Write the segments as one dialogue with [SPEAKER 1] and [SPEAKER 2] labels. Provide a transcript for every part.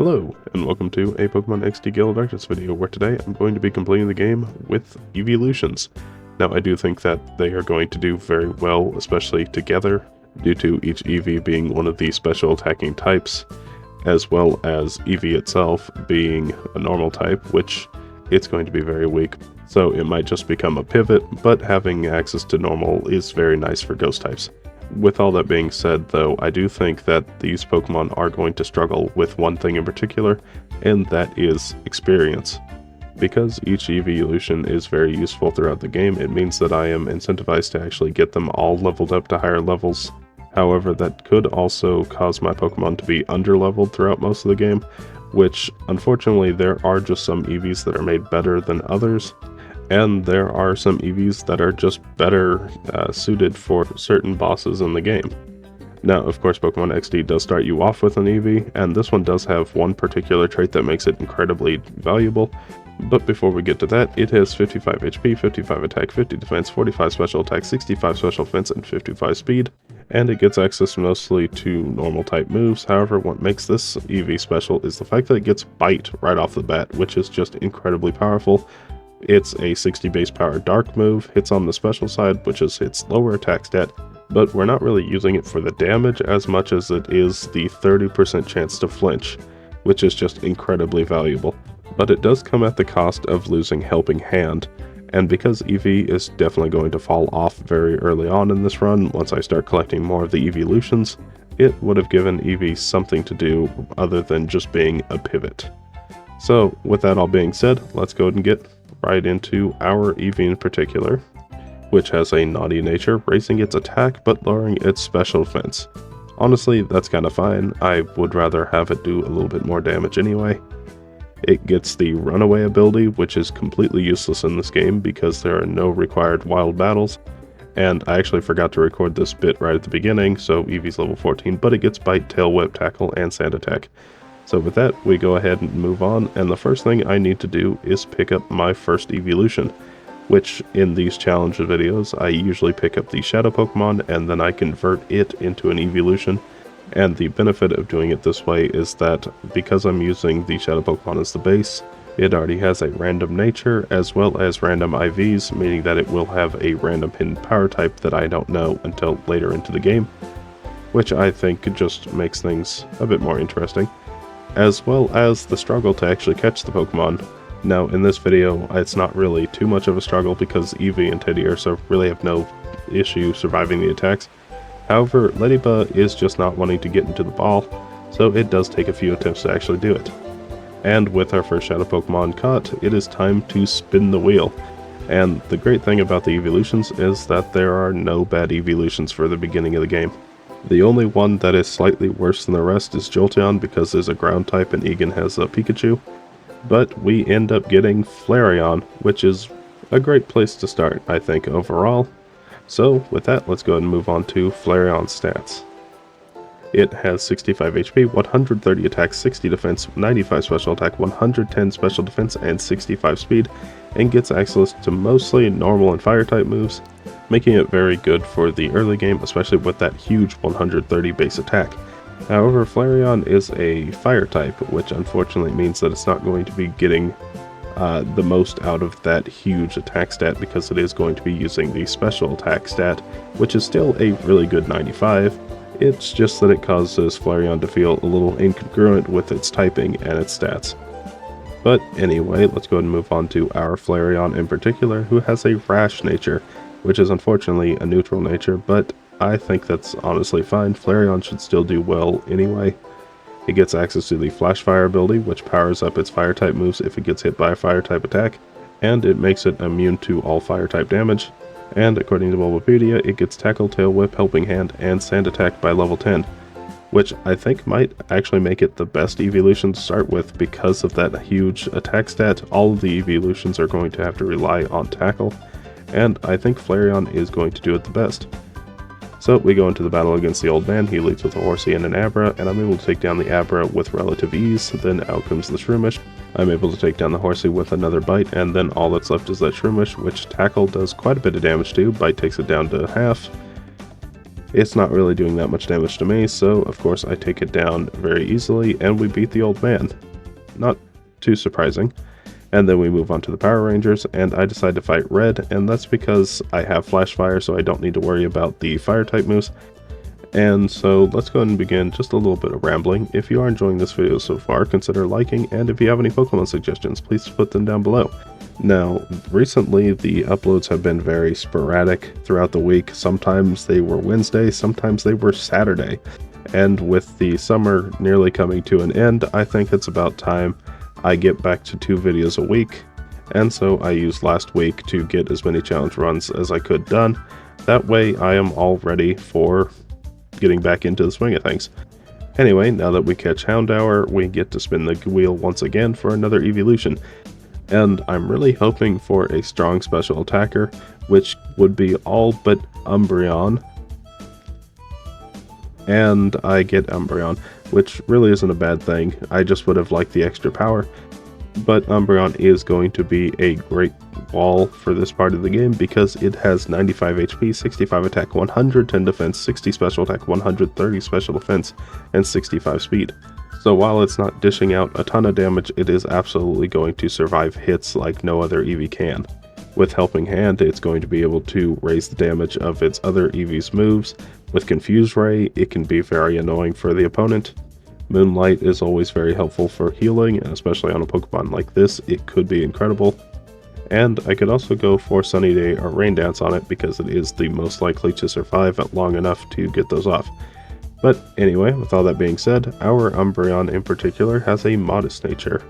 [SPEAKER 1] Hello, and welcome to a Pokemon XD Gale of Darkness video, where today I'm going to be completing the game with Eeveelutions. Now, I do think that they are going to do very well, especially together, due to each Eevee being one of the special attacking types, as well as Eevee itself being a normal type, which it's going to be very weak. So it might just become a pivot, but having access to normal is very nice for ghost types. With all that being said, though, I do think that these Pokemon are going to struggle with one thing in particular, and that is experience. Because each Eeveelution is very useful throughout the game, it means that I am incentivized to actually get them all leveled up to higher levels. However, that could also cause my Pokemon to be underleveled throughout most of the game, which, unfortunately, there are just some Eevees that are made better than others. And there are some Eevees that are just better suited for certain bosses in the game. Now, of course, Pokemon XD does start you off with an Eevee, and this one does have one particular trait that makes it incredibly valuable. But before we get to that, it has 55 HP, 55 attack, 50 defense, 45 special attack, 65 special defense, and 55 speed. And it gets access mostly to normal type moves. However, what makes this Eevee special is the fact that it gets Bite right off the bat, which is just incredibly powerful. It's a 60 base power dark move, hits on the special side, which is its lower attack stat, but we're not really using it for the damage as much as it is the 30% chance to flinch, which is just incredibly valuable. But it does come at the cost of losing Helping Hand, and because Eevee is definitely going to fall off very early on in this run, once I start collecting more of the Eeveelutions, it would have given Eevee something to do other than just being a pivot. So, with that all being said, let's go ahead and get right into our Eevee in particular, which has a naughty nature, raising its attack but lowering its special defense. Honestly, that's kind of fine. I would rather have it do a little bit more damage anyway. It gets the runaway ability, which is completely useless in this game because there are no required wild battles. And I actually forgot to record this bit right at the beginning, so Eevee's level 14, but it gets Bite, Tail Whip, Tackle, and Sand Attack. So with that, we go ahead and move on, and the first thing I need to do is pick up my first Eeveelution, which in these challenge videos, I usually pick up the Shadow Pokemon, and then I convert it into an Eeveelution. And the benefit of doing it this way is that because I'm using the Shadow Pokemon as the base, it already has a random nature as well as random IVs, meaning that it will have a random hidden power type that I don't know until later into the game, which I think just makes things a bit more interesting, as well as the struggle to actually catch the Pokemon. Now, in this video, it's not really too much of a struggle because Eevee and Teddiursa really have no issue surviving the attacks. However, Ladybug is just not wanting to get into the ball, so it does take a few attempts to actually do it. And with our first Shadow Pokemon caught, it is time to spin the wheel. And the great thing about the Eeveelutions is that there are no bad Eeveelutions for the beginning of the game. The only one that is slightly worse than the rest is Jolteon because there's a ground type and Egan has a Pikachu. But we end up getting Flareon, which is a great place to start, I think, overall. So with that, let's go ahead and move on to Flareon's stats. It has 65 HP, 130 attack, 60 defense, 95 special attack, 110 special defense, and 65 speed, and gets access to mostly normal and fire type moves, making it very good for the early game, especially with that huge 130 base attack. However, Flareon is a fire type, which unfortunately means that it's not going to be getting the most out of that huge attack stat because it is going to be using the special attack stat, which is still a really good 95. It's just that it causes Flareon to feel a little incongruent with its typing and its stats. But anyway, let's go ahead and move on to our Flareon in particular, who has a rash nature, which is unfortunately a neutral nature, but I think that's honestly fine. Flareon should still do well anyway. It gets access to the Flash Fire ability, which powers up its fire type moves if it gets hit by a fire type attack, and it makes it immune to all fire type damage. And according to Wikipedia, it gets Tackle, Tail Whip, Helping Hand, and Sand Attack by level 10, which I think might actually make it the best Eeveelution to start with because of that huge attack stat. All of the Eeveelutions are going to have to rely on Tackle, and I think Flareon is going to do it the best. So we go into the battle against the old man. He leads with a Horsey and an Abra, and I'm able to take down the Abra with relative ease. Then out comes the Shroomish. I'm able to take down the Horsey with another Bite, and then all that's left is that Shroomish, which Tackle does quite a bit of damage to. Bite takes it down to half. It's not really doing that much damage to me, so of course I take it down very easily, and we beat the old man. Not too surprising. And then we move on to the Power Rangers, and I decide to fight Red, and that's because I have Flash Fire, so I don't need to worry about the Fire-type moves. And so let's go ahead and begin just a little bit of rambling. If you are enjoying this video so far, consider liking, and if you have any Pokemon suggestions, please put them down below. Now, recently the uploads have been very sporadic throughout the week. Sometimes they were Wednesday, sometimes they were Saturday. And with the summer nearly coming to an end, I think it's about time I get back to 2 videos a week. And so I used last week to get as many challenge runs as I could done. That way I am all ready for getting back into the swing of things. Anyway, now that we catch Houndour, we get to spin the wheel once again for another Eeveelution. And I'm really hoping for a strong special attacker, which would be all but Umbreon. And I get Umbreon, which really isn't a bad thing. I just would have liked the extra power. But Umbreon is going to be a great wall for this part of the game because it has 95 HP, 65 attack, 110 defense, 60 special attack, 130 special defense, and 65 speed. So while it's not dishing out a ton of damage, it is absolutely going to survive hits like no other Eevee can. With Helping Hand, it's going to be able to raise the damage of its other Eevee's moves. With Confuse Ray, it can be very annoying for the opponent. Moonlight is always very helpful for healing, and especially on a Pokemon like this, it could be incredible. And I could also go for Sunny Day or Rain Dance on it because it is the most likely to survive long enough to get those off. But anyway, with all that being said, our Umbreon in particular has a modest nature,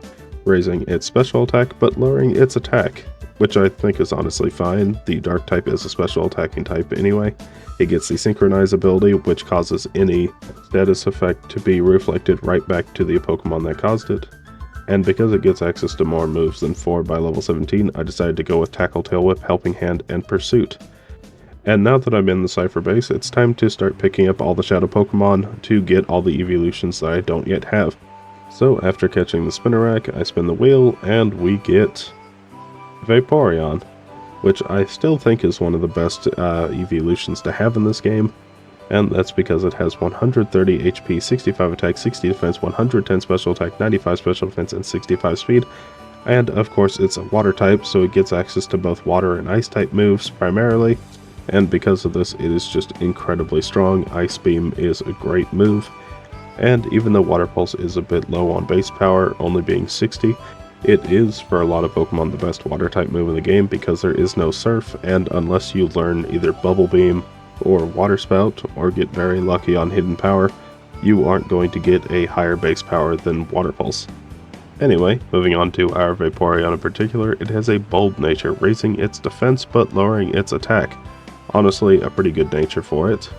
[SPEAKER 1] raising its special attack but lowering its attack, which I think is honestly fine. The Dark type is a special attacking type anyway. It gets the Synchronize ability, which causes any status effect to be reflected right back to the Pokemon that caused it. And because it gets access to more moves than 4 by level 17, I decided to go with Tackle, Tail Whip, Helping Hand, and Pursuit. And now that I'm in the Cypher base, it's time to start picking up all the Shadow Pokemon to get all the Eeveelutions that I don't yet have. So after catching the Spinnerack, I spin the wheel, and we get Vaporeon, which I still think is one of the best Eeveelutions to have in this game. And that's because it has 130 HP, 65 attack, 60 defense, 110 special attack, 95 special defense, and 65 speed. And of course it's a water type, so it gets access to both water and ice type moves primarily. And because of this, it is just incredibly strong. Ice Beam is a great move. And even though Water Pulse is a bit low on base power, only being 60, it is, for a lot of Pokemon, the best water type move in the game because there is no Surf, and unless you learn either Bubble Beam or Water Spout, or get very lucky on Hidden Power, you aren't going to get a higher base power than Water Pulse. Anyway, moving on to our Vaporeon in particular, it has a bold nature, raising its defense but lowering its attack. Honestly, a pretty good nature for it.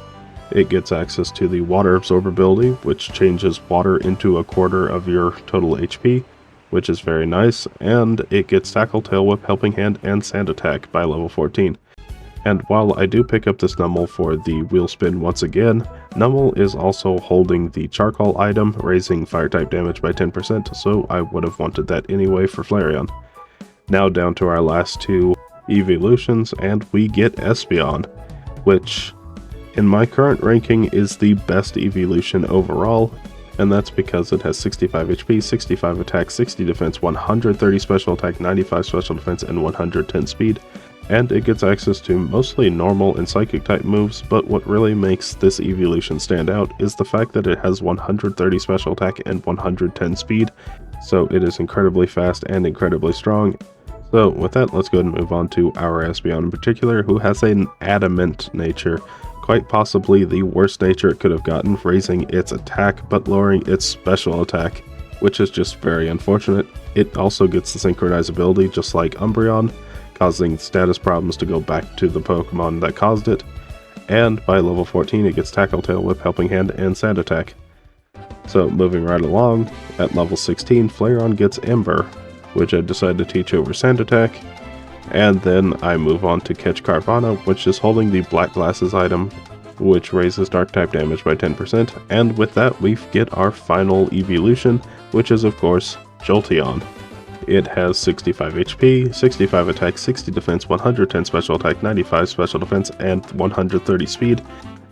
[SPEAKER 1] It gets access to the Water Absorb ability, which changes water into a quarter of your total HP, which is very nice, and it gets Tackle, Tail Whip, Helping Hand, and Sand Attack by level 14. And while I do pick up this Numel for the wheel spin once again, Numel is also holding the Charcoal item, raising Fire-type damage by 10%, so I would have wanted that anyway for Flareon. Now down to our last 2 Eeveelutions, and we get Espeon, which in my current ranking is the best Eeveelution overall, and that's because it has 65 HP, 65 attack, 60 defense, 130 special attack, 95 special defense, and 110 speed. And it gets access to mostly normal and psychic type moves, but what really makes this Eeveelution stand out is the fact that it has 130 special attack and 110 speed, so it is incredibly fast and incredibly strong. So with that, let's go ahead and move on to our Espeon in particular, who has an adamant nature, quite possibly the worst nature it could have gotten, raising its attack but lowering its special attack, which is just very unfortunate. It also gets the Synchronize ability just like Umbreon, causing status problems to go back to the Pokemon that caused it, and by level 14 it gets Tackle, Tail Whip, Helping Hand, and Sand Attack. So moving right along, at level 16 Flareon gets Ember, which I decided to teach over Sand Attack, and then I move on to catch Carvanha, which is holding the Black Glasses item, which raises Dark type damage by 10%, and with that we get our final Eeveelution, which is of course Jolteon. It has 65 HP, 65 attack, 60 defense, 110 special attack, 95 special defense, and 130 speed.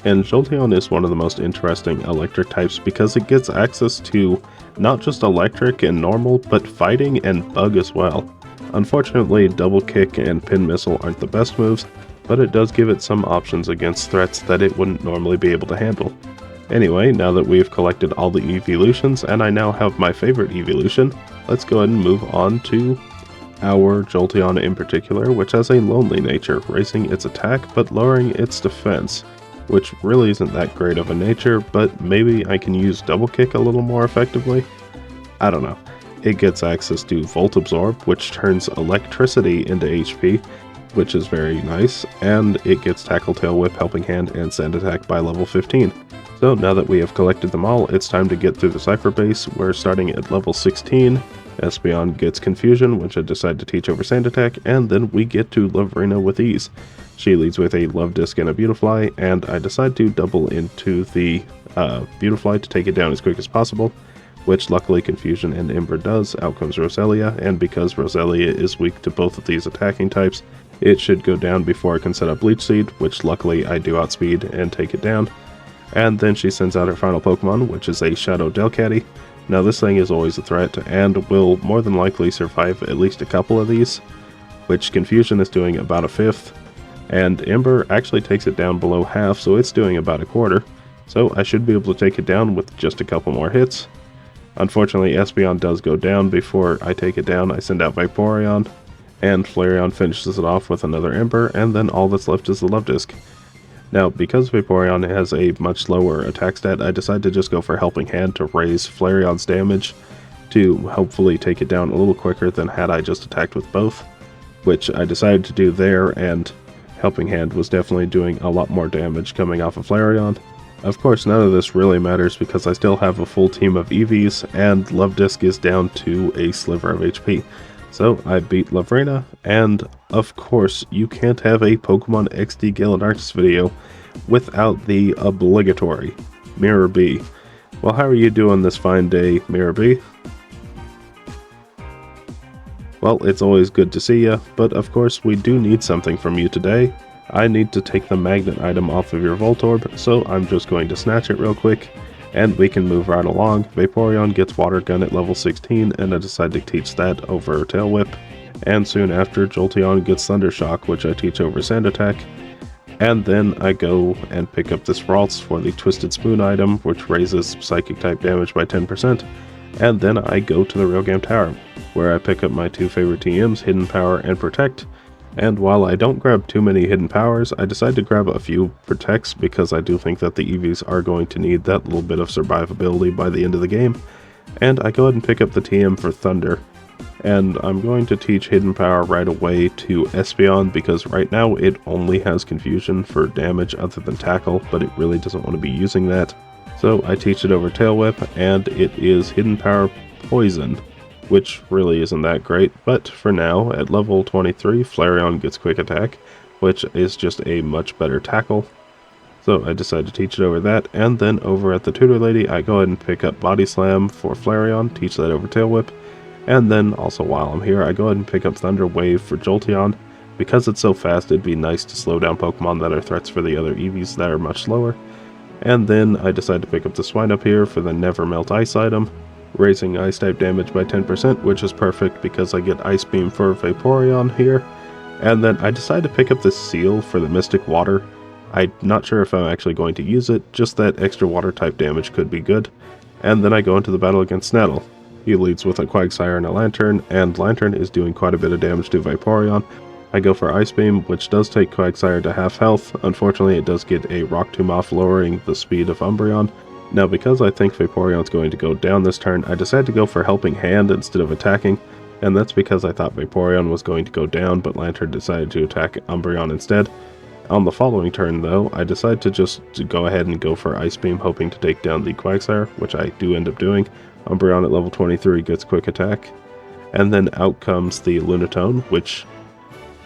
[SPEAKER 1] And Jolteon is one of the most interesting electric types because it gets access to not just electric and normal, but fighting and bug as well. Unfortunately, double kick and pin missile aren't the best moves, but it does give it some options against threats that it wouldn't normally be able to handle. Anyway, now that we've collected all the Eeveelutions and I now have my favorite Eeveelution, let's go ahead and move on to our Jolteon in particular, which has a lonely nature, raising its attack but lowering its defense, which really isn't that great of a nature, but maybe I can use double kick a little more effectively? I don't know. It gets access to Volt Absorb, which turns electricity into HP, which is very nice, and it gets Tackle, Tail Whip, Helping Hand, and Sand Attack by level 15. So now that we have collected them all, it's time to get through the Cypher base. We're starting at level 16. Espeon gets Confusion, which I decide to teach over Sand Attack, and then we get to Vaporeon with ease. She leads with a Love Disc and a Beautifly, and I decide to double into the Beautifly to take it down as quick as possible, which luckily Confusion and Ember does. Out comes Roselia, and because Roselia is weak to both of these attacking types, it should go down before I can set up Leech Seed, which luckily I do outspeed and take it down. And then she sends out her final Pokemon, which is a Shadow Delcatty. Now this thing is always a threat, and will more than likely survive at least a couple of these, which Confusion is doing about a fifth, and Ember actually takes it down below half, so it's doing about a quarter, so I should be able to take it down with just a couple more hits. Unfortunately, Espeon does go down before I take it down. I send out Vaporeon, and Flareon finishes it off with another Ember, and then all that's left is the Love Disc. Now, because Vaporeon has a much lower attack stat, I decide to just go for Helping Hand to raise Flareon's damage to hopefully take it down a little quicker than had I just attacked with both, which I decided to do there, and Helping Hand was definitely doing a lot more damage coming off of Flareon. Of course, none of this really matters because I still have a full team of Eevees, and Love Disc is down to a sliver of HP. So I beat Vaporeon, and of course you can't have a Pokemon XD Gale Arceus video without the obligatory Mirror B. Well, how are you doing this fine day, Mirror B? Well, it's always good to see you, but of course we do need something from you today. I need to take the magnet item off of your Voltorb, so I'm just going to snatch it real quick, and we can move right along. Vaporeon gets Water Gun at level 16, and I decide to teach that over Tail Whip. And soon after, Jolteon gets Thunder Shock, which I teach over Sand Attack. And then I go and pick up this Ralts for the Twisted Spoon item, which raises Psychic type damage by 10%. And then I go to the Real Game Tower, where I pick up my two favorite TMs, Hidden Power and Protect. And while I don't grab too many hidden powers, I decide to grab a few protects because I do think that the Eevees are going to need that little bit of survivability by the end of the game. And I go ahead and pick up the TM for Thunder. And I'm going to teach Hidden Power right away to Espeon because right now it only has Confusion for damage other than Tackle, but it really doesn't want to be using that. So I teach it over Tail Whip, and it is Hidden Power Poison, which really isn't that great, but for now, at level 23, Flareon gets Quick Attack, which is just a much better tackle. So I decide to teach it over that, and then over at the Tutor Lady, I go ahead and pick up Body Slam for Flareon, teach that over Tail Whip, and then also while I'm here, I go ahead and pick up Thunder Wave for Jolteon. Because it's so fast, it'd be nice to slow down Pokemon that are threats for the other Eevees that are much slower. And then I decide to pick up the Swine Up here for the Never Melt Ice item, raising Ice type damage by 10%, which is perfect because I get Ice Beam for Vaporeon here. And then I decide to pick up this Seal for the Mystic Water. I'm not sure if I'm actually going to use it, just that extra water type damage could be good. And then I go into the battle against Snettle. He leads with a Quagsire and a Lantern, and Lantern is doing quite a bit of damage to Vaporeon. I go for Ice Beam, which does take Quagsire to half health. Unfortunately, it does get a Rock Tomb off, lowering the speed of Umbreon. Now, because I think Vaporeon's going to go down this turn, I decide to go for Helping Hand instead of attacking, and that's because I thought Vaporeon was going to go down, but Lantern decided to attack Umbreon instead. On the following turn, though, I decide to just go ahead and go for Ice Beam, hoping to take down the Quagsire, which I do end up doing. Umbreon at level 23 gets Quick Attack, and then out comes the Lunatone, which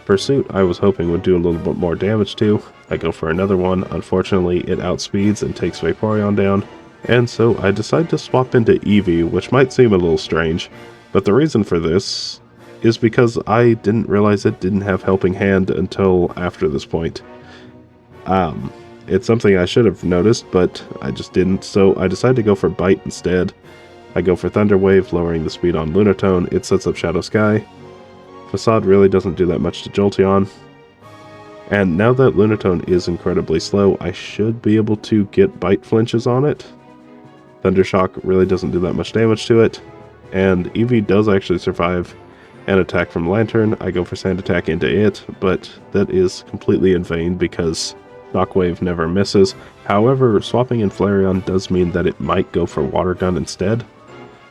[SPEAKER 1] Pursuit I was hoping would do a little bit more damage to. I go for another one. Unfortunately, it outspeeds and takes Vaporeon down, and so I decide to swap into Eevee, which might seem a little strange, but the reason for this is because I didn't realize it didn't have Helping Hand until after this point. It's something I should have noticed, but I just didn't, so I decided to go for Bite instead. I go for Thunder Wave, lowering the speed on Lunatone. It sets up Shadow Sky. Facade really doesn't do that much to Jolteon. And now that Lunatone is incredibly slow, I should be able to get Bite flinches on it. Thundershock really doesn't do that much damage to it. And Eevee does actually survive an attack from Lantern. I go for Sand Attack into it, but that is completely in vain because Shockwave never misses. However, swapping in Flareon does mean that it might go for Water Gun instead.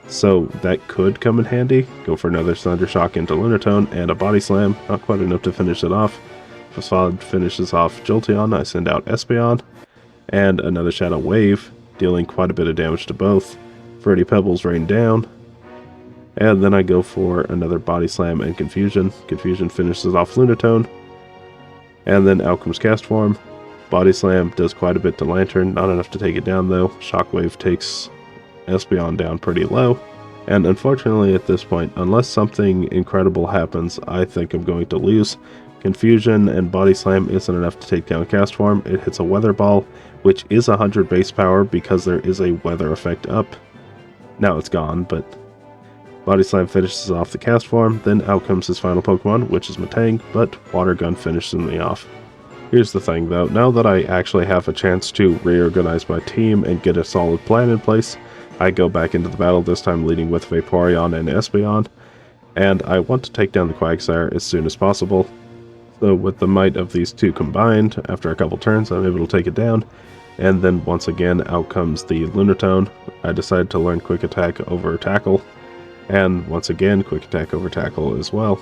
[SPEAKER 1] So that could come in handy. Go for another Thundershock into Lunatone and a Body Slam. Not quite enough to finish it off. Facade finishes off Jolteon. I send out Espeon. And another Shadow Wave, dealing quite a bit of damage to both. Fruity Pebbles rain down. And then I go for another Body Slam and Confusion. Confusion finishes off Lunatone. And then out comes Cast Form. Body Slam does quite a bit to Lantern. Not enough to take it down though. Shockwave takes Espeon down pretty low. And unfortunately at this point, unless something incredible happens, I think I'm going to lose. Confusion and Body Slam isn't enough to take down Cast Form. It hits a Weather Ball, which is 100 base power because there is a weather effect up. Now it's gone, but Body Slam finishes off the Cast Form. Then out comes his final Pokemon, which is Matang, but Water Gun finishes me off. Here's the thing though, now that I actually have a chance to reorganize my team and get a solid plan in place, I go back into the battle, this time leading with Vaporeon and Espeon, and I want to take down the Quagsire as soon as possible. So with the might of these two combined, after a couple turns I'm able to take it down, and then once again out comes the Lunatone. I decide to learn Quick Attack over Tackle, and once again Quick Attack over Tackle as well.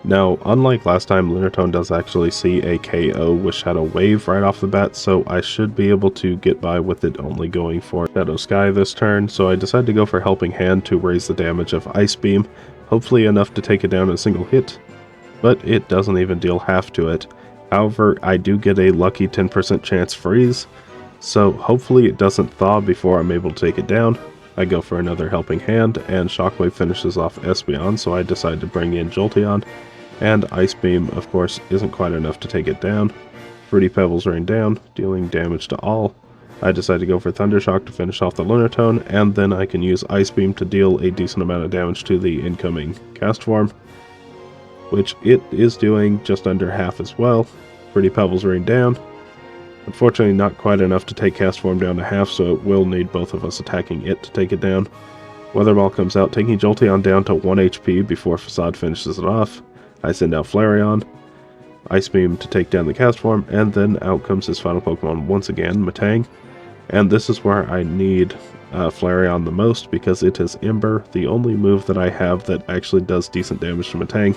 [SPEAKER 1] Now, unlike last time, Lunatone does actually see a KO with Shadow Wave right off the bat, so I should be able to get by with it only going for Shadow Sky this turn, so I decide to go for Helping Hand to raise the damage of Ice Beam, hopefully enough to take it down in a single hit, but it doesn't even deal half to it. However, I do get a lucky 10% chance freeze, so hopefully it doesn't thaw before I'm able to take it down. I go for another Helping Hand, and Shockwave finishes off Espeon, so I decide to bring in Jolteon. And Ice Beam, of course, isn't quite enough to take it down. Fruity Pebbles rain down, dealing damage to all. I decide to go for Thundershock to finish off the Lunatone, and then I can use Ice Beam to deal a decent amount of damage to the incoming Cast Form, which it is doing just under half as well. Fruity Pebbles rain down. Unfortunately, not quite enough to take Cast Form down to half, so it will need both of us attacking it to take it down. Weather Ball comes out, taking Jolteon down to 1 HP before Facade finishes it off. I send out Flareon, Ice Beam to take down the Cast Form, and then out comes his final Pokemon once again, Matang. And this is where I need Flareon the most, because it is Ember, the only move that I have that actually does decent damage to Matang.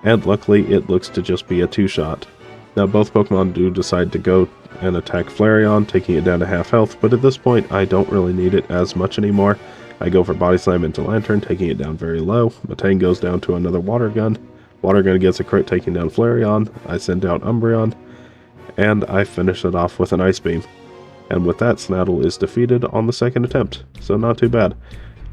[SPEAKER 1] And luckily, it looks to just be a two-shot. Now both Pokemon do decide to go and attack Flareon, taking it down to half health, but at this point I don't really need it as much anymore. I go for Body Slam into Lantern, taking it down very low. Matang goes down to another Water Gun. Water Gun gets a crit, taking down Flareon. I send out Umbreon, and I finish it off with an Ice Beam. And with that, Snaddle is defeated on the second attempt, so not too bad.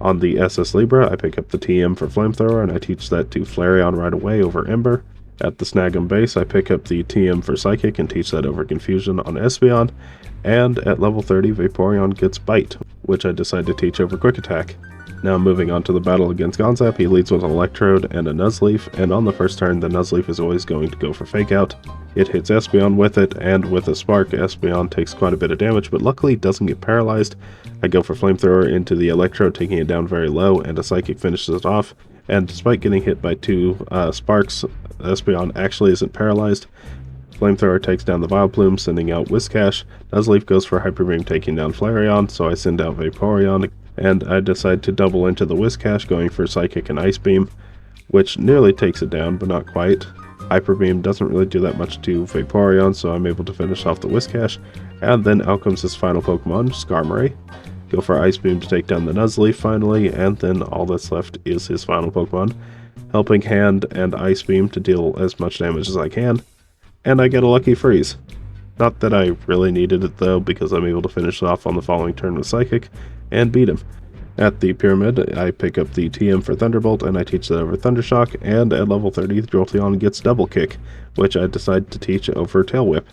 [SPEAKER 1] On the SS Libra, I pick up the TM for Flamethrower, and I teach that to Flareon right away over Ember. At the Snag'em base, I pick up the TM for Psychic and teach that over Confusion on Espeon. And at level 30, Vaporeon gets Bite, which I decide to teach over Quick Attack. Now moving on to the battle against Gonzap, he leads with an Electrode and a Nuzleaf, and on the first turn the Nuzleaf is always going to go for Fake Out. It hits Espeon with it, and with a Spark, Espeon takes quite a bit of damage, but luckily doesn't get paralyzed. I go for Flamethrower into the Electrode, taking it down very low, and a Psychic finishes it off. And despite getting hit by two Sparks, Espeon actually isn't paralyzed. Flamethrower takes down the Vileplume, sending out Whiscash. Nuzleaf goes for Hyper Beam, taking down Flareon, so I send out Vaporeon, and I decide to double into the Whiscash, going for Psychic and Ice Beam, which nearly takes it down, but not quite. Hyper Beam doesn't really do that much to Vaporeon, so I'm able to finish off the Whiscash, and then out comes his final Pokemon, Skarmory. Go for Ice Beam to take down the Nuzleaf finally, and then all that's left is his final Pokemon, Helping Hand and Ice Beam to deal as much damage as I can, and I get a lucky freeze. Not that I really needed it though, because I'm able to finish it off on the following turn with Psychic, and beat him. At the Pyramid, I pick up the TM for Thunderbolt, and I teach that over Thundershock, and at level 30, Jolteon gets Double Kick, which I decide to teach over Tail Whip.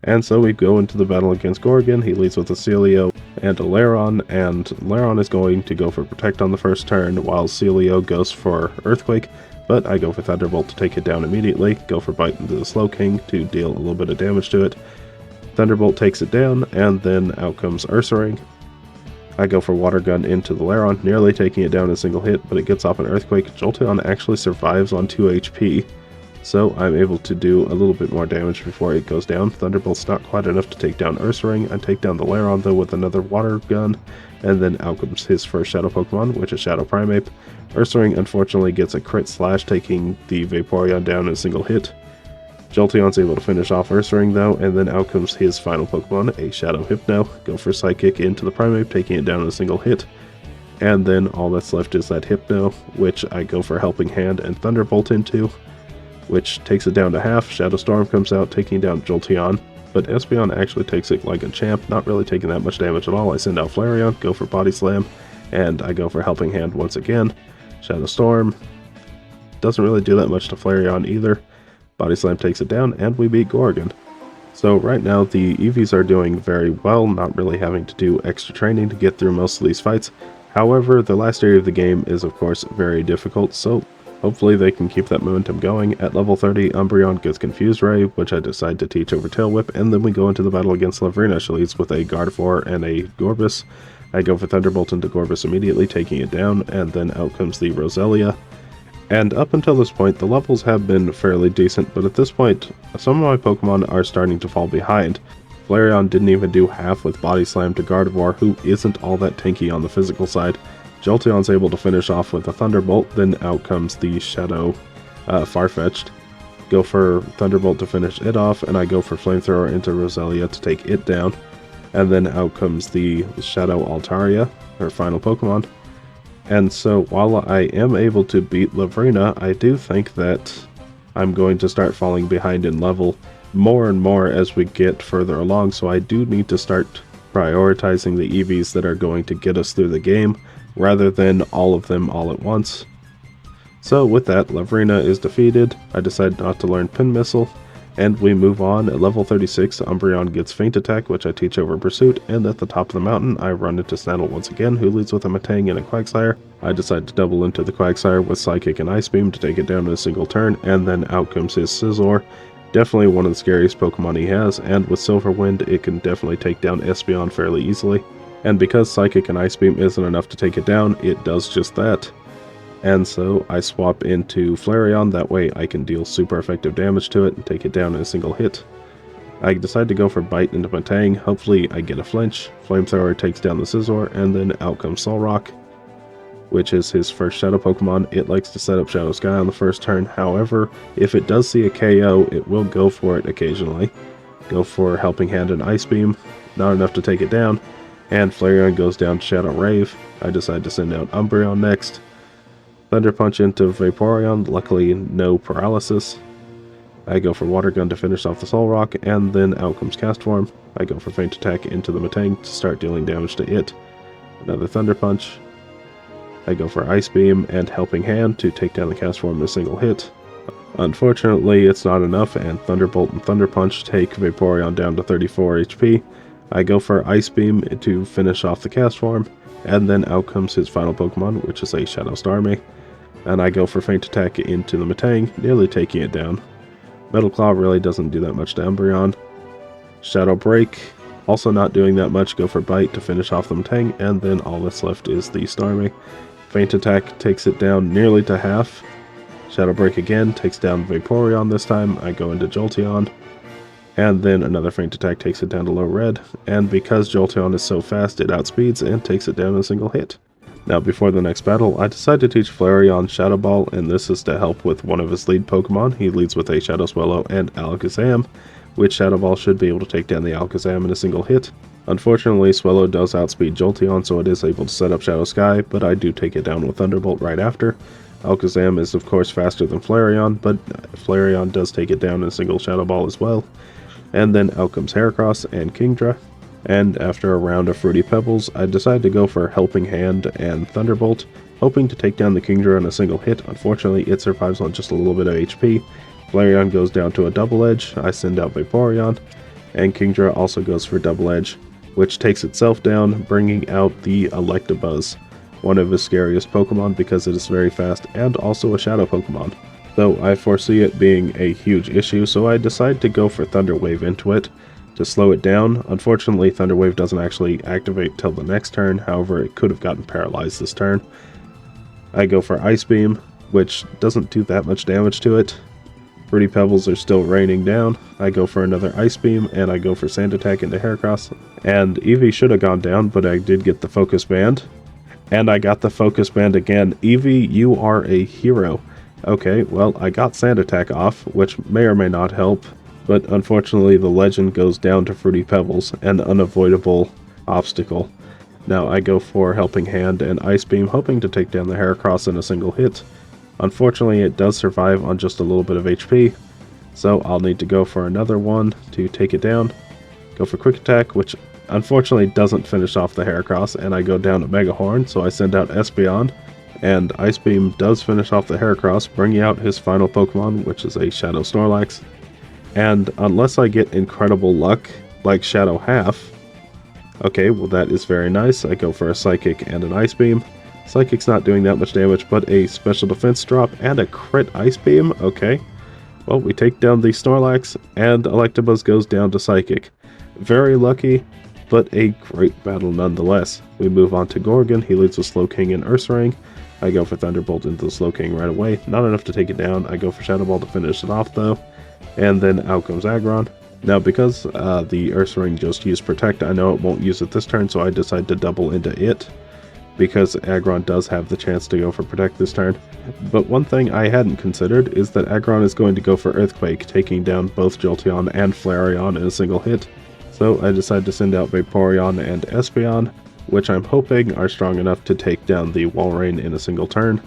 [SPEAKER 1] And so we go into the battle against Gorgon. He leads with a Celio and a Flareon, and Flareon is going to go for Protect on the first turn, while Celio goes for Earthquake, but I go for Thunderbolt to take it down immediately, go for Bite into the Slowking to deal a little bit of damage to it. Thunderbolt takes it down, and then out comes Ursaring. I go for Water Gun into the Flareon, nearly taking it down in a single hit, but it gets off an Earthquake. Jolteon actually survives on 2 HP, so I'm able to do a little bit more damage before it goes down. Thunderbolt's not quite enough to take down Ursaring. I take down the Flareon though with another Water Gun, and then out comes his first Shadow Pokemon, which is Shadow Primeape. Ursaring unfortunately gets a crit slash, taking the Vaporeon down in a single hit. Jolteon's able to finish off Ursaring though, and then out comes his final Pokemon, a Shadow Hypno. Go for Psychic into the Primeape, taking it down in a single hit. And then all that's left is that Hypno, which I go for Helping Hand and Thunderbolt into, which takes it down to half. Shadow Storm comes out, taking down Jolteon, but Espeon actually takes it like a champ, not really taking that much damage at all. I send out Flareon, go for Body Slam, and I go for Helping Hand once again. Shadow Storm doesn't really do that much to Flareon either. Body Slam takes it down, and we beat Gorgon. So right now the Eevees are doing very well, not really having to do extra training to get through most of these fights. However, the last area of the game is of course very difficult, so hopefully they can keep that momentum going. At level 30, Umbreon gets Confused Ray, which I decide to teach over Tail Whip, and then we go into the battle against Lavrina. She leads with a Gardevoir and a Gorbis. I go for Thunderbolt into Gorbis immediately, taking it down, and then out comes the Roselia. And up until this point, the levels have been fairly decent, but at this point, some of my Pokemon are starting to fall behind. Flareon didn't even do half with Body Slam to Gardevoir, who isn't all that tanky on the physical side. Jolteon's able to finish off with a Thunderbolt, then out comes the Shadow Farfetch'd. Go for Thunderbolt to finish it off, and I go for Flamethrower into Roselia to take it down. And then out comes the Shadow Altaria, her final Pokemon. And so while I am able to beat Lavrina, I do think that I'm going to start falling behind in level more and more as we get further along, so I do need to start prioritizing the Eevees that are going to get us through the game, rather than all of them all at once. So with that, Lavrina is defeated. I decide not to learn Pin Missile, and we move on. At level 36, Umbreon gets Feint Attack, which I teach over Pursuit, and at the top of the mountain, I run into Snaddle once again, who leads with a Metang and a Quagsire. I decide to double into the Quagsire with Psychic and Ice Beam to take it down in a single turn, and then out comes his Scizor. Definitely one of the scariest Pokemon he has, and with Silver Wind, it can definitely take down Espeon fairly easily. And because Psychic and Ice Beam isn't enough to take it down, it does just that. And so I swap into Flareon, that way I can deal super effective damage to it and take it down in a single hit. I decide to go for Bite into Metang, hopefully I get a flinch. Flamethrower takes down the Scizor, and then out comes Solrock, which is his first Shadow Pokemon. It likes to set up Shadow Sky on the first turn, however, if it does see a KO, it will go for it occasionally. Go for Helping Hand and Ice Beam, not enough to take it down, and Flareon goes down to Shadow Rave. I decide to send out Umbreon next. Thunder Punch into Vaporeon, luckily no paralysis. I go for Water Gun to finish off the Solrock, and then out comes Castform. I go for Feint Attack into the Metang to start dealing damage to it. Another Thunder Punch. I go for Ice Beam and Helping Hand to take down the Castform in a single hit. Unfortunately, it's not enough, and Thunderbolt and Thunder Punch take Vaporeon down to 34 HP. I go for Ice Beam to finish off the Castform, and then out comes his final Pokemon, which is a Shadow Starmie. And I go for Feint Attack into the Metang, nearly taking it down. Metal Claw really doesn't do that much to Umbreon. Shadow Break, also not doing that much, go for Bite to finish off the Metang, and then all that's left is the Starmie. Feint Attack takes it down nearly to half. Shadow Break again, takes down Vaporeon this time. I go into Jolteon. And then another Feint Attack takes it down to low red. And because Jolteon is so fast, it outspeeds and takes it down in a single hit. Now before the next battle, I decide to teach Flareon Shadow Ball, and this is to help with one of his lead Pokemon. He leads with a Shadow Swallow and Alakazam, which Shadow Ball should be able to take down the Alakazam in a single hit. Unfortunately, Swallow does outspeed Jolteon, so it is able to set up Shadow Sky, but I do take it down with Thunderbolt right after. Alakazam is of course faster than Flareon, but Flareon does take it down in a single Shadow Ball as well. And then out comes Heracross and Kingdra. And after a round of Fruity Pebbles, I decide to go for Helping Hand and Thunderbolt, hoping to take down the Kingdra in a single hit. Unfortunately, it survives on just a little bit of HP. Flareon goes down to a double edge. I send out Vaporeon, And Kingdra also goes for Double Edge, which takes itself down, bringing out the Electabuzz, one of his scariest Pokemon because it is very fast and also a Shadow Pokemon. Though I foresee it being a huge issue, so I decide to go for Thunder Wave into it to slow it down. Unfortunately, Thunder Wave doesn't actually activate till the next turn, however it could have gotten paralyzed this turn. I go for Ice Beam, which doesn't do that much damage to it. Fruity Pebbles are still raining down. I go for another Ice Beam, and I go for Sand Attack into Heracross. And Eevee should have gone down, but I did get the Focus Band. And I got the Focus Band again. Eevee, you are a hero. Okay, well, I got Sand Attack off, which may or may not help, but unfortunately the legend goes down to Fruity Pebbles, an unavoidable obstacle. Now I go for Helping Hand and Ice Beam, hoping to take down the Heracross in a single hit. Unfortunately, it does survive on just a little bit of HP, so I'll need to go for another one to take it down. Go for Quick Attack, which unfortunately doesn't finish off the Heracross, and I go down to Mega Horn, so I send out Espeon. And Ice Beam does finish off the Heracross, bringing out his final Pokemon, which is a Shadow Snorlax. And unless I get incredible luck, like Shadow Half, okay, well that is very nice. I go for a Psychic and an Ice Beam. Psychic's not doing that much damage, but a Special Defense drop and a crit Ice Beam, okay. Well, we take down the Snorlax, and Electabuzz goes down to Psychic. Very lucky, but a great battle nonetheless. We move on to Gorgon. He leads with Slowking and Ursaring. I go for Thunderbolt into the Slowking right away. Not enough to take it down. I go for Shadow Ball to finish it off though. And then out comes Aggron. Now because the Ursaring just used Protect, I know it won't use it this turn, so I decide to double into it. Because Aggron does have the chance to go for Protect this turn. But one thing I hadn't considered is that Aggron is going to go for Earthquake, taking down both Jolteon and Flareon in a single hit. So I decide to send out Vaporeon and Espeon, which I'm hoping are strong enough to take down the Walrein in a single turn.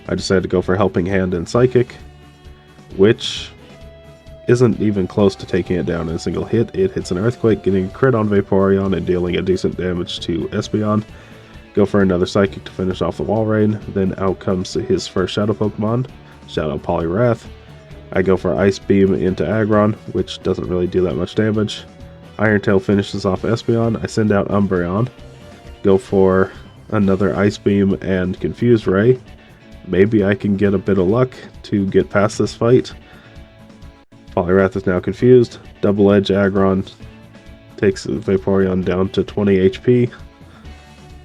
[SPEAKER 1] I decided to go for Helping Hand and Psychic, which isn't even close to taking it down in a single hit. It hits an Earthquake, getting a crit on Vaporeon and dealing a decent damage to Espeon. Go for another Psychic to finish off the Walrein. Then out comes his first Shadow Pokemon, Shadow Poliwrath. I go for Ice Beam into Aggron, which doesn't really do that much damage. Iron Tail finishes off Espeon. I send out Umbreon. Go for another Ice Beam and Confuse Ray. Maybe I can get a bit of luck to get past this fight. Poliwrath is now confused. Double Edge Aggron takes Vaporeon down to 20 HP.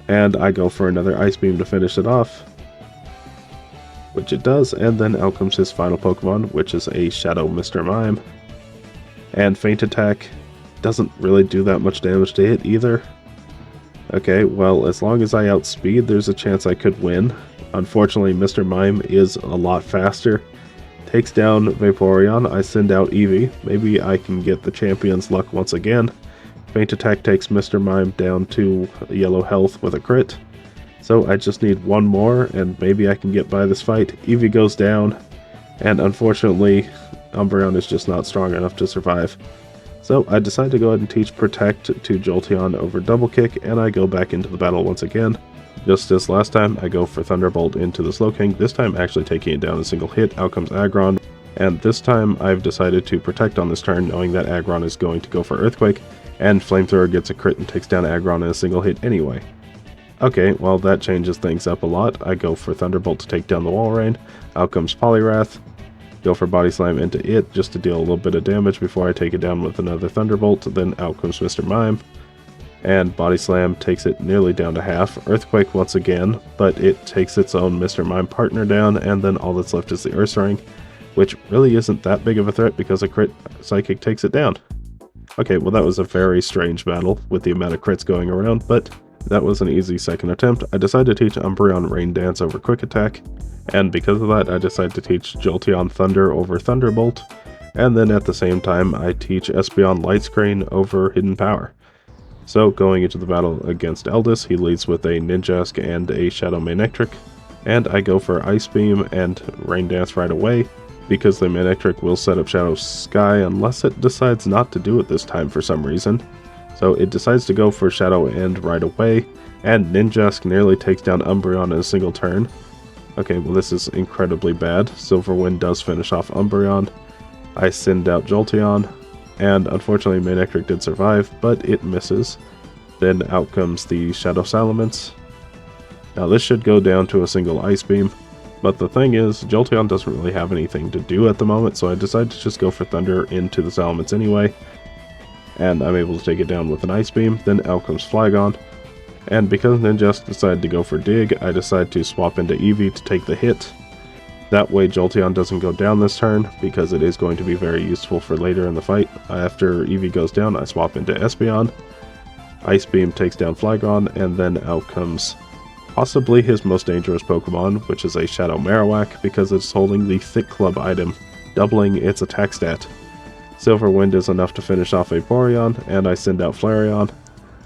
[SPEAKER 1] And I go for another Ice Beam to finish it off, which it does, and then out comes his final Pokemon, which is a Shadow Mr. Mime. And Feint Attack doesn't really do that much damage to it either. Okay, well, as long as I outspeed, there's a chance I could win. Unfortunately, Mr. Mime is a lot faster. Takes down Vaporeon. I send out Eevee. Maybe I can get the champion's luck once again. Feint Attack takes Mr. Mime down to yellow health with a crit. So I just need one more, and maybe I can get by this fight. Eevee goes down, and unfortunately, Umbreon is just not strong enough to survive. So I decide to go ahead and teach Protect to Jolteon over Double Kick, and I go back into the battle once again. Just as last time, I go for Thunderbolt into the Slowking, this time actually taking it down in a single hit. Out comes Aggron, and this time I've decided to Protect on this turn, knowing that Aggron is going to go for Earthquake, and Flamethrower gets a crit and takes down Aggron in a single hit anyway. Okay, well that changes things up a lot. I go for Thunderbolt to take down the Walrein. Out comes Poliwrath. Go for Body Slam into it just to deal a little bit of damage before I take it down with another Thunderbolt. Then out comes Mr. Mime. And Body Slam takes it nearly down to half. Earthquake once again, but it takes its own Mr. Mime partner down, and then all that's left is the Ursaring, which really isn't that big of a threat because a crit Psychic takes it down. Okay, well that was a very strange battle with the amount of crits going around, but that was an easy second attempt. I decided to teach Umbreon Rain Dance over Quick Attack, and because of that I decided to teach Jolteon Thunder over Thunderbolt, and then at the same time I teach Espeon Light Screen over Hidden Power. So going into the battle against Eldis, he leads with a Ninjask and a Shadow Manectric, and I go for Ice Beam and Rain Dance right away, because the Manectric will set up Shadow Sky unless it decides not to do it this time for some reason. So it decides to go for Shadow End right away, and Ninjask nearly takes down Umbreon in a single turn. Okay, well this is incredibly bad. Silver Wind does finish off Umbreon. I send out Jolteon. and unfortunately Manectric did survive, but it misses. Then out comes the Shadow Salamence. Now this should go down to a single Ice Beam, but the thing is, Jolteon doesn't really have anything to do at the moment, so I decided to just go for Thunder into the Salamence anyway, and I'm able to take it down with an Ice Beam. Then out comes Flareon, and because Ninjask decided to go for Dig, I decided to swap into Eevee to take the hit. That way Jolteon doesn't go down this turn, because it is going to be very useful for later in the fight. After Eevee goes down, I swap into Espeon. Ice Beam takes down Flareon, and then out comes possibly his most dangerous Pokemon, which is a Shadow Marowak, because it's holding the Thick Club item, doubling its attack stat. Silver Wind is enough to finish off Vaporeon, and I send out Flareon.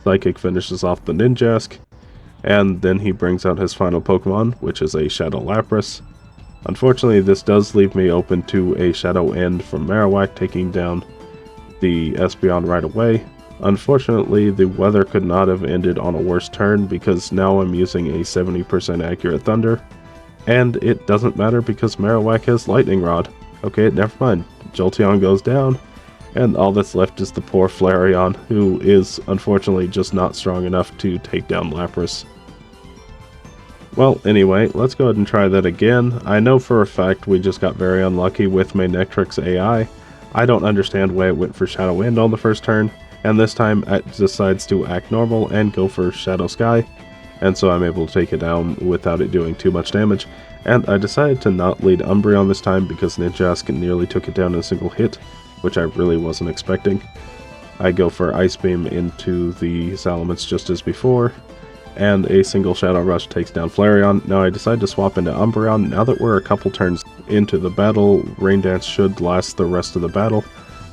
[SPEAKER 1] Psychic finishes off the Ninjask, and then he brings out his final Pokemon, which is a Shadow Lapras. Unfortunately, this does leave me open to a Shadow End from Marowak, taking down the Espeon right away. Unfortunately, the weather could not have ended on a worse turn, because now I'm using a 70% accurate Thunder, and it doesn't matter because Marowak has Lightning Rod. Okay, never mind. Jolteon goes down, and all that's left is the poor Flareon, who is unfortunately just not strong enough to take down Lapras. Well, anyway, let's go ahead and try that again. I know for a fact we just got very unlucky with Manectric's AI. I don't understand why it went for Shadow Wind on the first turn, and this time it decides to act normal and go for Shadow Sky, and so I'm able to take it down without it doing too much damage. And I decided to not lead Umbreon this time because Ninjask nearly took it down in a single hit, which I really wasn't expecting. I go for Ice Beam into the Salamence just as before, and a single Shadow Rush takes down Flareon. Now I decide to swap into Umbreon. Now that we're a couple turns into the battle, Rain Dance should last the rest of the battle,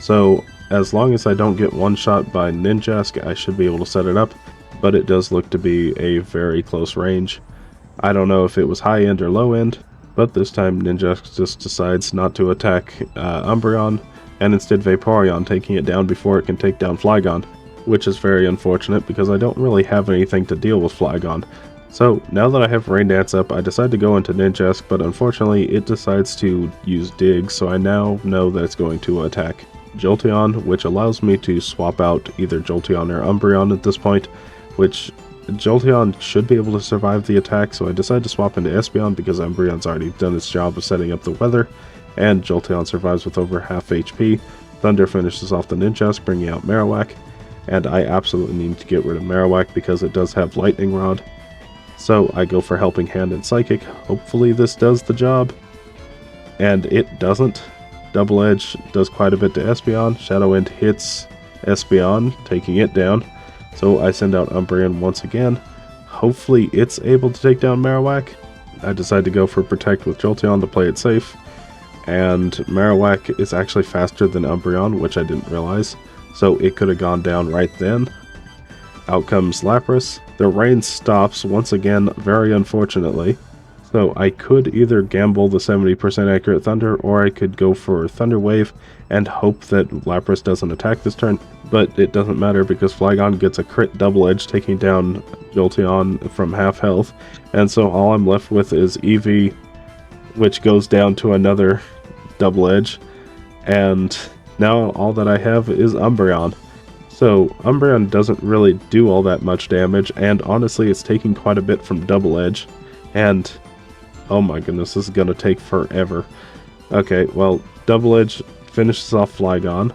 [SPEAKER 1] so as long as I don't get one shot by Ninjask, I should be able to set it up, but it does look to be a very close range. I don't know if it was high end or low end, but this time Ninjask just decides not to attack Umbreon, and instead Vaporeon, taking it down before it can take down Flygon, which is very unfortunate because I don't really have anything to deal with Flygon. So now that I have Rain Dance up, I decide to go into Ninjask, but unfortunately it decides to use Dig, so I now know that it's going to attack Jolteon, which allows me to swap out either Jolteon or Umbreon at this point, which Jolteon should be able to survive the attack, so I decide to swap into Espeon because Umbreon's already done its job of setting up the weather, and Jolteon survives with over half HP. Thunder finishes off the Ninjask, bringing out Marowak, and I absolutely need to get rid of Marowak because it does have Lightning Rod. So I go for Helping Hand and Psychic. Hopefully this does the job, and it doesn't. Double Edge does quite a bit to Espeon. Shadow End hits Espeon, taking it down. So I send out Umbreon once again. Hopefully it's able to take down Marowak. I decide to go for Protect with Jolteon to play it safe. And Marowak is actually faster than Umbreon, which I didn't realize. So it could have gone down right then. Out comes Lapras. The rain stops once again, very unfortunately. So I could either gamble the 70% accurate Thunder, or I could go for Thunder Wave and hope that Lapras doesn't attack this turn, but it doesn't matter because Flygon gets a crit Double Edge, taking down Jolteon from half health, and so all I'm left with is Eevee, which goes down to another Double Edge, and now all that I have is Umbreon. So Umbreon doesn't really do all that much damage, and honestly it's taking quite a bit from Double Edge, and oh my goodness, this is gonna take forever. Okay, well, Double Edge finishes off Flygon,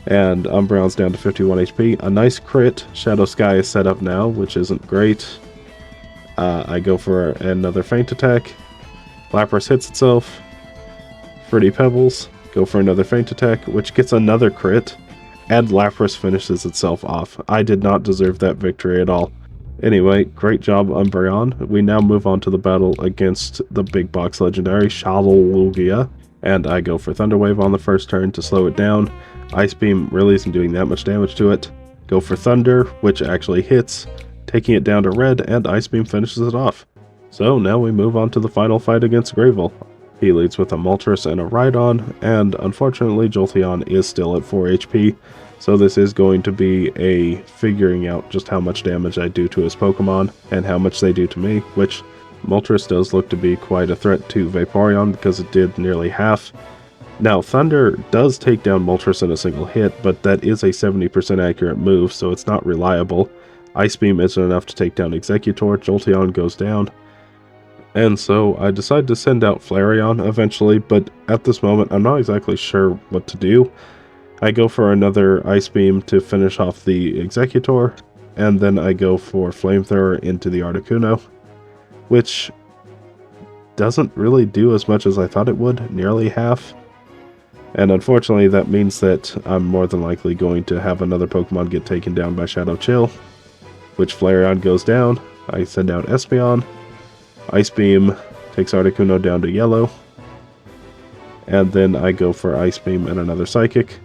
[SPEAKER 1] and Umbreon's down to 51 HP. A nice crit. Shadow Sky is set up now, which isn't great. I go for another Feint Attack. Lapras hits itself. Fruity Pebbles. Go for another Feint Attack, which gets another crit. And Lapras finishes itself off. I did not deserve that victory at all. Anyway, great job, Umbreon. We now move on to the battle against the big box legendary, Shadowlugia. And I go for Thunder Wave on the first turn to slow it down. Ice Beam really isn't doing that much damage to it. Go for Thunder, which actually hits, taking it down to red, and Ice Beam finishes it off. So now we move on to the final fight against Gravel. He leads with a Moltres and a Rhydon, and unfortunately Jolteon is still at 4 HP, so this is going to be a figuring out just how much damage I do to his Pokemon, and how much they do to me, which Moltres does look to be quite a threat to Vaporeon because it did nearly half, Now, Thunder does take down Moltres in a single hit, but that is a 70% accurate move, so it's not reliable. Ice Beam isn't enough to take down Executor, Jolteon goes down. And so I decide to send out Flareon eventually, but at this moment I'm not exactly sure what to do. I go for another Ice Beam to finish off the Executor, and then I go for Flamethrower into the Articuno, which doesn't really do as much as I thought it would, nearly half. And unfortunately that means that I'm more than likely going to have another Pokemon get taken down by Shadow Chill, which Flareon goes down. I send out Espeon. Ice Beam takes Articuno down to yellow. And then I go for Ice Beam and another Psychic.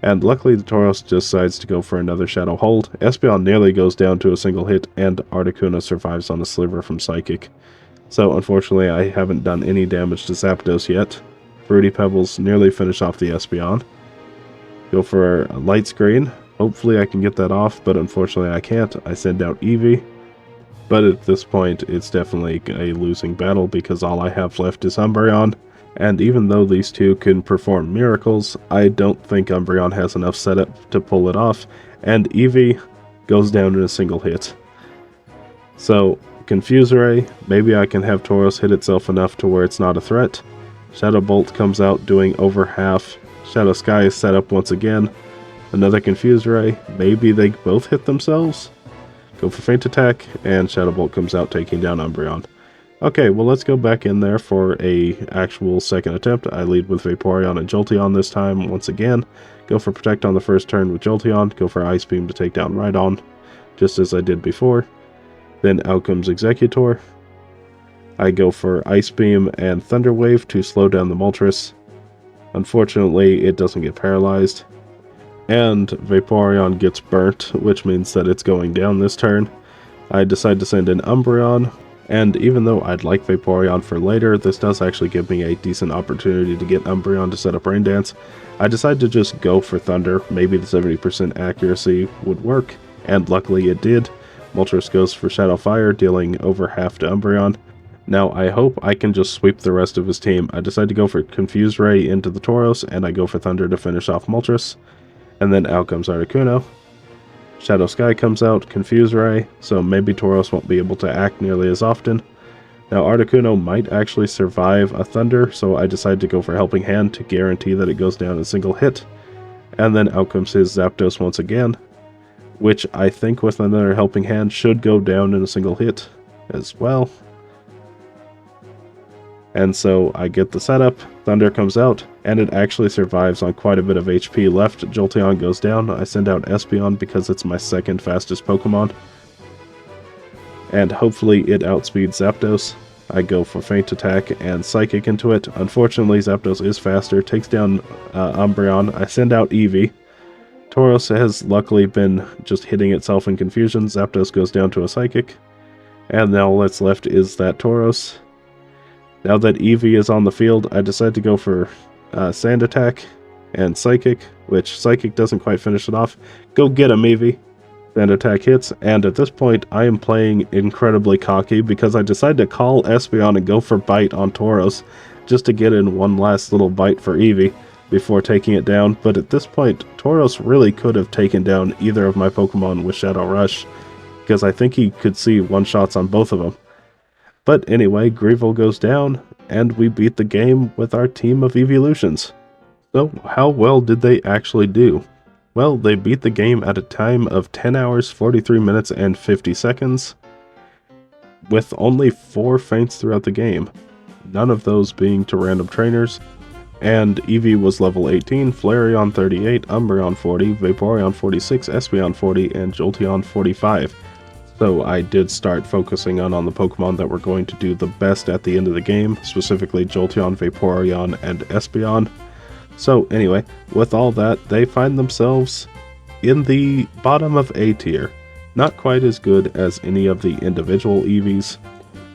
[SPEAKER 1] And luckily the Tauros decides to go for another Shadow Hold. Espeon nearly goes down to a single hit, and Articuno survives on a sliver from Psychic. So unfortunately I haven't done any damage to Zapdos yet. Fruity Pebbles nearly finish off the Espeon. Go for a Light Screen. Hopefully I can get that off, but unfortunately I can't. I send out Eevee. But at this point it's definitely a losing battle because all I have left is Umbreon. And even though these two can perform miracles, I don't think Umbreon has enough setup to pull it off, and Eevee goes down in a single hit. So, Confuse Ray, maybe I can have Tauros hit itself enough to where it's not a threat. Shadow Bolt comes out doing over half. Shadow Sky is set up once again. Another Confuse Ray, maybe they both hit themselves? Go for Feint Attack, and Shadow Bolt comes out taking down Umbreon. Okay, well let's go back in there for a actual second attempt. I lead with Vaporeon and Jolteon this time once again. Go for Protect on the first turn with Jolteon. Go for Ice Beam to take down Rhydon, just as I did before. Then out comes Executor. I go for Ice Beam and Thunder Wave to slow down the Moltres. Unfortunately, it doesn't get paralyzed. And Vaporeon gets burnt, which means that it's going down this turn. I decide to send in Umbreon. And even though I'd like Vaporeon for later, this does actually give me a decent opportunity to get Umbreon to set up Rain Dance. I decide to just go for Thunder. Maybe the 70% accuracy would work, and luckily it did. Moltres goes for Shadow Fire, dealing over half to Umbreon. Now I hope I can just sweep the rest of his team. I decide to go for Confuse Ray into the Tauros, and I go for Thunder to finish off Moltres. And then out comes Articuno. Shadow Sky comes out, Confuse Ray, so maybe Tauros won't be able to act nearly as often. Now Articuno might actually survive a Thunder, so I decide to go for Helping Hand to guarantee that it goes down in a single hit. And then out comes his Zapdos once again, which I think with another Helping Hand should go down in a single hit as well. And so I get the setup, Thunder comes out, and it actually survives on quite a bit of HP left. Jolteon goes down, I send out Espeon because it's my second fastest Pokemon. And hopefully it outspeeds Zapdos. I go for Feint Attack and Psychic into it. Unfortunately Zapdos is faster, takes down Umbreon. I send out Eevee. Tauros has luckily been just hitting itself in confusion. Zapdos goes down to a Psychic. And now all that's left is that Tauros. Now that Eevee is on the field, I decide to go for Sand Attack and Psychic, which Psychic doesn't quite finish it off. Go get him, Eevee! Sand Attack hits, and at this point, I am playing incredibly cocky because I decide to call Espeon and go for Bite on Tauros, just to get in one last little bite for Eevee before taking it down. But at this point, Tauros really could have taken down either of my Pokemon with Shadow Rush, because I think he could see one-shots on both of them. But anyway, Greevil goes down, and we beat the game with our team of Eeveelutions. So, how well did they actually do? Well, they beat the game at a time of 10 hours, 43 minutes, and 50 seconds, with only 4 feints throughout the game, none of those being to random trainers. And Eevee was level 18, Flareon 38, Umbreon 40, Vaporeon 46, Espeon 40, and Jolteon 45. So I did start focusing on the Pokemon that were going to do the best at the end of the game, specifically Jolteon, Vaporeon, and Espeon. So anyway, with all that, they find themselves in the bottom of A tier. Not quite as good as any of the individual Eevees,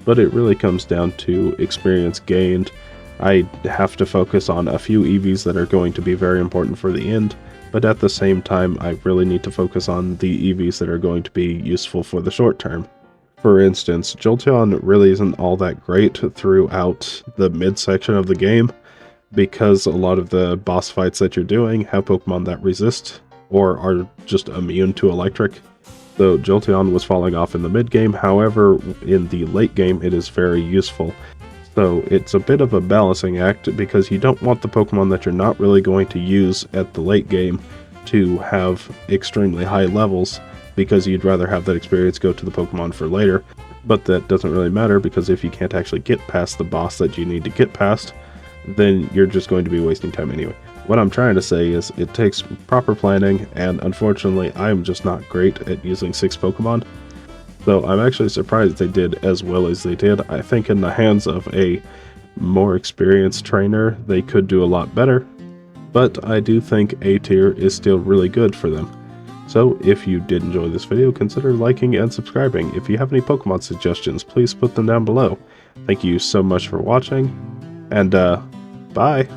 [SPEAKER 1] but it really comes down to experience gained. I have to focus on a few Eevees that are going to be very important for the end, but at the same time, I really need to focus on the Eevees that are going to be useful for the short term. For instance, Jolteon really isn't all that great throughout the midsection of the game, because a lot of the boss fights that you're doing have Pokemon that resist or are just immune to electric. So Jolteon was falling off in the mid-game, however, in the late game it is very useful. So it's a bit of a balancing act because you don't want the Pokemon that you're not really going to use at the late game to have extremely high levels, because you'd rather have that experience go to the Pokemon for later. But that doesn't really matter, because if you can't actually get past the boss that you need to get past, then you're just going to be wasting time anyway. What I'm trying to say is it takes proper planning, and unfortunately I'm just not great at using 6 Pokemon. So I'm actually surprised they did as well as they did. I think in the hands of a more experienced trainer they could do a lot better, but I do think A tier is still really good for them. So if you did enjoy this video, consider liking and subscribing. If you have any Pokemon suggestions, please put them down below. Thank you so much for watching, and bye!